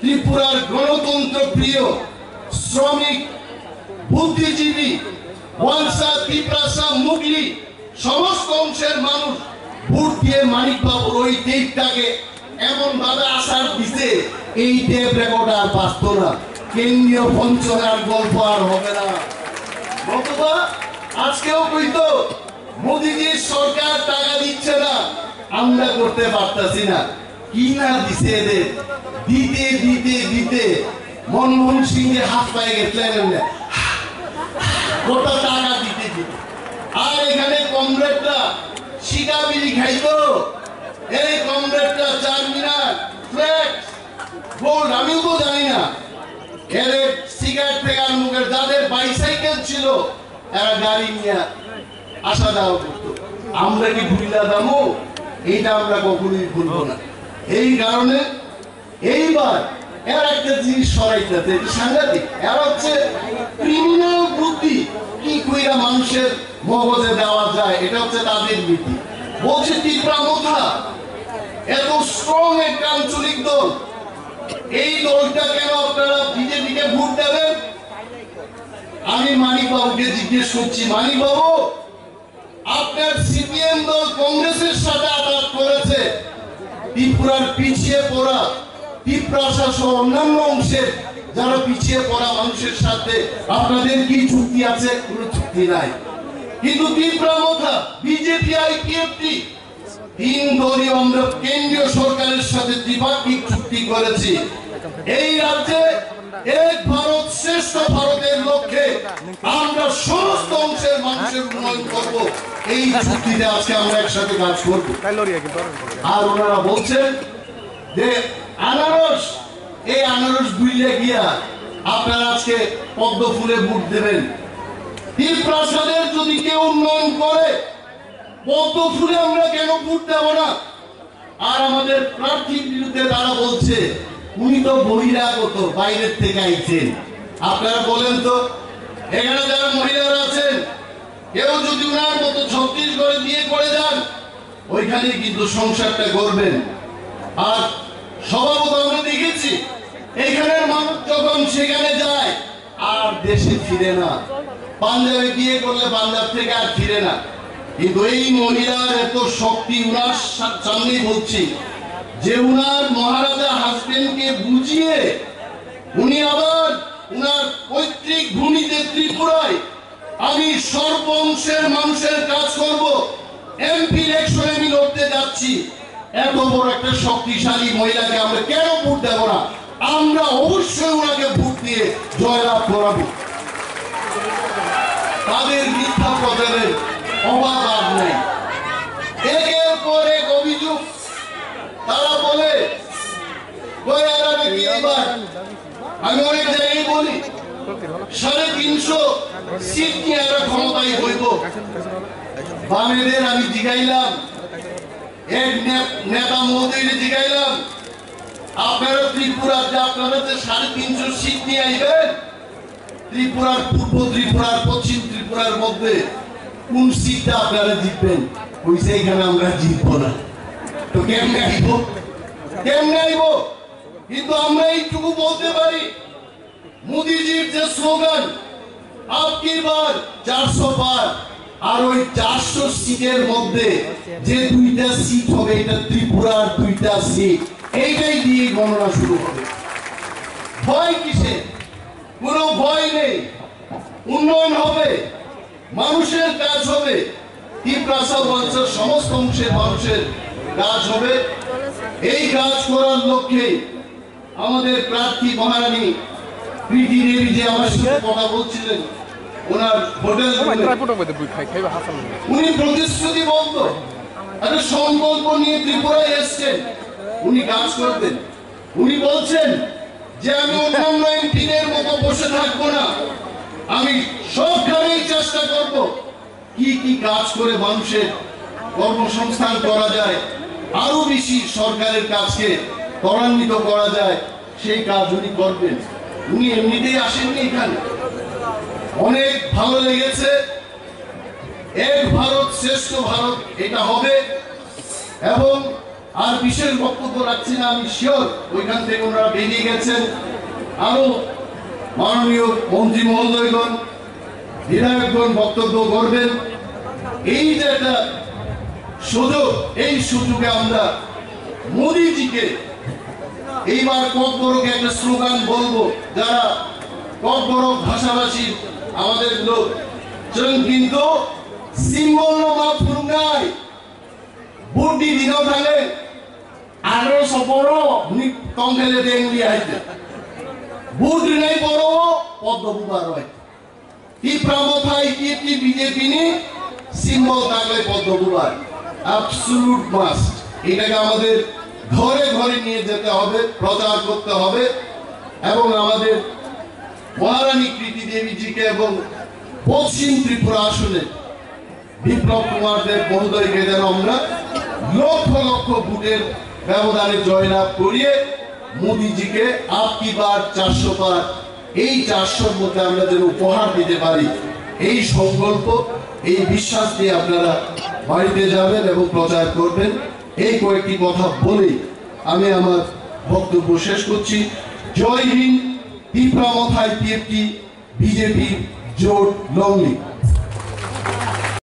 ত্রিপুরার গণতন্ত্র প্রিয় শ্রমিক বুদ্ধিজীবী ওয়ালসা তিপ্রাসা মুগলি সমস্ত অংশের মানুষ ভোট দিয়ে মানিক বাবুর ওই টেপটাকে এমন ভাবে আশার দিতে এই টেপ রেকর্ড আর বাঁচত না, কেন্দ্রীয় বঞ্চনার গল্প আর হবে না। নতুবা আজকেও কইতো মোদিজির সরকার টাকা দিচ্ছে না, আমরা করতে পারতাছি না। কি না দিছে এদের, দিতে দিতে দিতে মনমোহন সিং এর হাত পায়ে গেছিলেন গোটা টাকা দিতে দিতে। আর এখানে কমরেডরা শিকাবিলি খাইতো, এই কমরেডরা চারমিনার ফ্লেক্স গোল্ড আমিও তো জানি না, এদের সিগারেট থেকে মুখের যাদের বাইসাইকেল ছিল এরা গাড়ি নিয়ে আসা যাওয়া করতো। আমরা কি ভুলিলা দামো? এইটা আমরা কখনোই ভুলবো না। এই কারণে এইবার এর একটা জিনিস সরাইতে সাংঘাতিক, এর হচ্ছে ক্রিমিনাল বুদ্ধি কি কইরা মানুষের মগজে দেওয়া যায়, এটা হচ্ছে তাদের নীতি। বলছে ত্রিপুরা মোথা এত স্ট্রং একটা আঞ্চলিক দল, এই দলটা কেন আপনারা বিজেপিকে ভোট দেবেন? আমি মানিক বাবুকে জিজ্ঞেস করছি, মানিক বাবু আপনার সিপিএম দল কংগ্রেসের সাথে আঘাত করেছে, ত্রিপুরার পিছিয়ে পড়া ত্রিপ্রাসা সহ অন্যান্য অংশের যারা পিছিয়ে পড়া মানুষের সাথে আপনাদের কি চুক্তি আছে? কোনো চুক্তি নাই। কিন্তু ত্রিপুরা মোথা বিজেপি আইপিএফটি তিন দলীয় আমরা কেন্দ্রীয় সরকারের সাথে দ্বিপাক্ষিক চুক্তি করেছি। এই রাজ্যে এক ভারত শ্রেষ্ঠ ভারতের লক্ষ্যে আমরা সমস্ত অংশের মানুষের উন্নয়ন করব, এই চুক্তিতে আজকে আমরা একসাথে কাজ করব। আর ওনারা বলছেন যে আনারস, এই আনারস বুইলে গিয়া আপনারা আজকে পদ্ম ফুলে ভোট দেবেন। ত্রিপ্রাসাদের যদি কেউ উন্নয়ন করে পদ্ম ফুলে আমরা কেন ভোট দেব না? আর আমাদের প্রার্থীর বিরুদ্ধে তারা বলছে উনি তো বহিরাগত, বাইরের থেকে আইছেন। আপনারা বলেন তো, এখানে যারা মহিলারা আছেন কেউ যদি উনার মতো ছত্তিশগড়ে বিয়ে করে যান ওইখানে কিন্তু সংসারটা করবেন। আর স্বভাবত আমরা দেখেছি এইখানের মানুষ যখন সেখানে যায় আর দেশে ফিরে না, পাঞ্জাবে বিয়ে করলে পাঞ্জাব থেকে আর ফিরে না। কিন্তু এই মহিলার এত শক্তি, উনার সামনেই বলছি যে উনার মহারাজা হাসবেন্ডকে বুঝিয়ে উনি আবার উনার পৈতৃক ভূমিতে ত্রিপুরায় আমি সর্ব অংশের মানুষের কাজ করব, এমপি ইলেকশনে আমি লড়তে যাচ্ছি। এত বড় একটা শক্তিশালী মহিলাকে আমরা কেন ভোট দেব না? আমরা অবশ্যই ওনাকে ভোট দিয়ে জয়লাভ করাবো। তাদের মিথ্যা প্রচারের অভাব আর নেই। একের পর এক অভিযোগ তারা বলে, আমি অনেক জায়গায় বলি 350 সিট নিয়ে আমরা ক্ষমতায় হইব। বামেদের আমি জিগাইলাম, এক নেতা মহোদয়কে জিগাইলাম আপনারা ত্রিপুরাতে আপনারা যে 350 সিট নিয়ে আইবেন, ত্রিপুরার পূর্ব ত্রিপুরার পশ্চিম ত্রিপুরার মধ্যে কোন সিটটা আপনারা জিতবেন? ওইসে এখানে আমরা জিতবো না। তো কেমনে আইব? কেমনে আইব? কিন্তু আমরা এইটুকু বলতে পারি, মোদিজির যে স্লোগান আপকি বার 400 পার, আর ওই 400 সিটের মধ্যে যে 2টা সিট হবে এটা ত্রিপুরার 2টা সিট, এইটাই দিয়ে গণনা শুরু হবে। ভয় কিসে? কোনো ভয় নেই। উন্নয়ন হবে, মানুষের কাজ হবে, ত্রিপ্রাসা ওয়ালসার সমস্ত অংশের মানুষের কাজ হবে। এই কাজ করার লক্ষ্যে আমাদের প্রার্থী মহারানী প্রীতি দেবী যে আমার সাথে কথা বলছিলেন, ওনার হোটেল উনি প্রতিশ্রুতিবদ্ধ একটা সংকল্প নিয়ে ত্রিপুরায় এসছেন, উনি কাজ করবেন। উনি বলছেন যে আমি অন্যান্য এমপিদের মতো বসে থাকবো না, আমি সবখানেই চেষ্টা করব কি কি কাজ করে মানুষের কর্মসংস্থান করা যায়, আরো বেশি সরকারের কাজকে ত্বরান্বিত করা যায়, সেই কাজ উনি করবেন। উনি এমনিতেই আসেননি এখানে, অনেক ভালো লেগেছে। এক ভারত শ্রেষ্ঠ ভারত এটা হবে, এবং আর বিশেষ বক্তব্য রাখছি না, আমি শিওর ওইখান থেকে ওনারা বেরিয়ে গেছেন। আরো মাননীয় মন্ত্রী মহোদয়গণ, বিধায়কগণ বক্তব্য করবেন। এই যে একটা সুযোগ, এই সুযোগে আমরা মোদিজিকে এইবার ককবরকে একটা স্লোগান বলবো, যারা ককবরক ভাষাভাষী আমাদের লোক কিন্তু সিম্বল বা ফুরঙ্গাই বুদ্ধি দিনও থাকে আরো সপর কংখেলে দেংলি আইতে বুদ্ধি নাই বড় পদ্মপুবার হয় কি প্রামথাই কি বিজেপি নি সিম্বল থাকলে পদ্মপুবার অ্যাবসলিউট মাস্ট। এটাকে আমাদের ঘরে ঘরে নিয়ে যেতে হবে, প্রচার করতে হবে এবং আমাদের মহারানী কৃতি দেবীজিকে এবং পশ্চিম ত্রিপুরা আসনে বিপ্লব কুমার দেব মহোদয়কে যেন আমরা লক্ষ লক্ষ ভোটের ব্যবধানে জয়লাভ করিয়ে মোদিজিকে আপকি বার 400 পার, এই 400-র মধ্যে আমরা যেন উপহার দিতে পারি, এই সংকল্প, এই বিশ্বাস দিয়ে আপনারা বাড়িতে যাবেন এবং প্রচার করবেন। এই কয়েকটি কথা বলেই আমি আমার বক্তব্য শেষ করছি। জয় হিন্দ। ত্রিপুরা মথায় টিএফটি বিজেপি জোট লংলি।